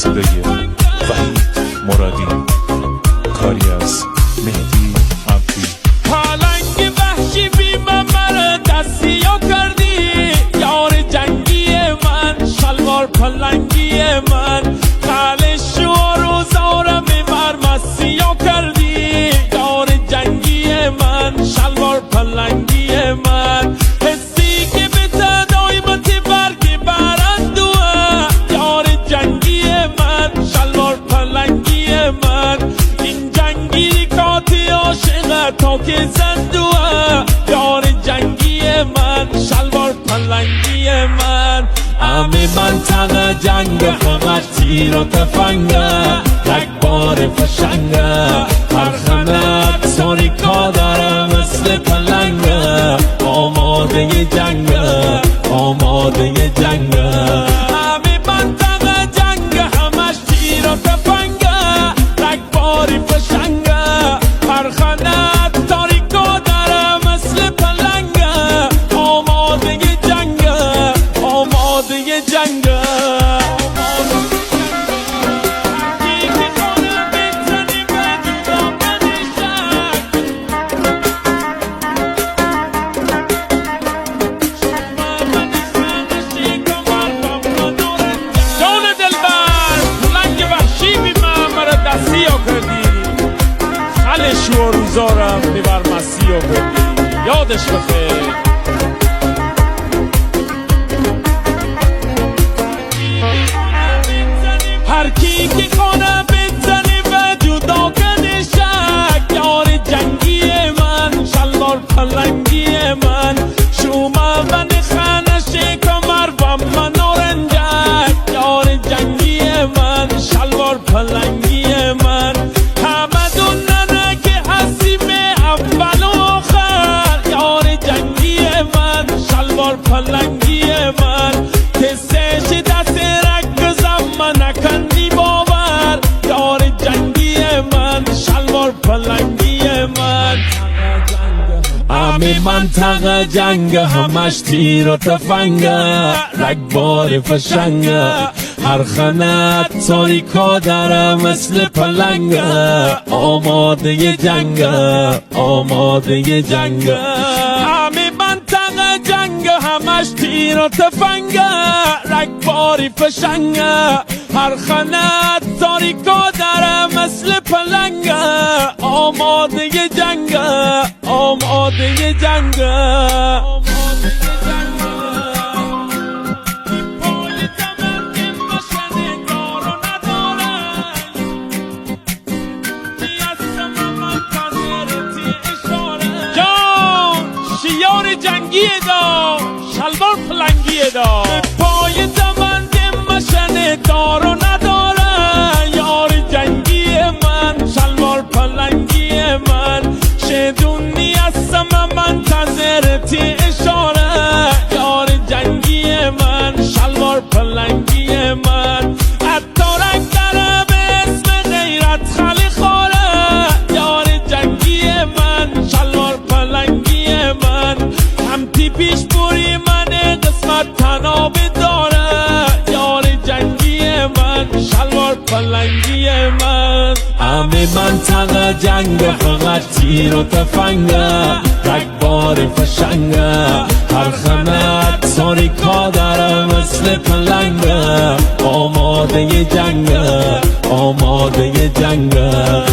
صدای وحید مرادی، کاری از مهدی عبدی. پلنگ وحشی بی من مرا دستیا کردی، یار جنگی من، شلوار پلنگی من، خلش و روزارم مرمسیا کردی، یار جنگی من، شلوار پلنگی من، حسی که به تدایمتی برگی برندوه، یار جنگی من، شلوار پلنگی من، این جنگی کاتی عاشقه تا که زندوه، یار جنگی من، شلوار پلنگی من. همه منطقه جنگ فقط تیر و تفنگه، رگبار فشنگه، پرخنت ساریکا داره مثل پلنگه، آماده جنگه، آماده جنگه. همه منطقه جنگ همش تیر و تفنگه، رگبار فشنگه، پرخنت ساریکا داره مثل پلنگه، آماده جنگه، آماده جنگه. و روزارم میبر مسیح و بردی، یادش بخیر. هر کی که خانه بزنی و جدا کنی شک، یار جنگی من، شلوار پلنگی من، شومه و نخانه کمر و من آرنجک، یار جنگی من، شلوار پلنگی من. همه دوننه که هستیم اول و آخر، یار جنگی من، شلوار پلنگی من، کسش دست رگ زمان نکندی باور، یار جنگی من، شلوار پلنگی من. همه منطقه جنگ همش تیر و تفنگه، رگبار فشنگه، هر خنت ساریکا داره مثل پلنگه، آماده جنگه، آماده جنگه. همه منطقه جنگ همش تیر و تفنگه، رگباری فشنگه، هر خنت ساریکا داره مثل پلنگه، آماده جنگه، آماده جنگه. شیار جنگی دا، شلوار پلنگی دا، پای دمند مشن دار و نداره، یار جنگی من، شلوار پلنگی من، شدونی هستم منتظرتی اشاره، یار جنگی من، شلوار پلنگی من. حتی رنگ داره به اسم غیرت خالی خوره، یار جنگی من، شلوار پلنگی من، همتی پیش بوری من قسمت تناب داره، یار جنگی من، شلوار پلنگی من. همه منطقه جنگ فقط تیر و تفنگه، رگبار فشنگه، هر خنت ساریکا داره مثل پلنگه، آماده جنگه، آماده جنگه.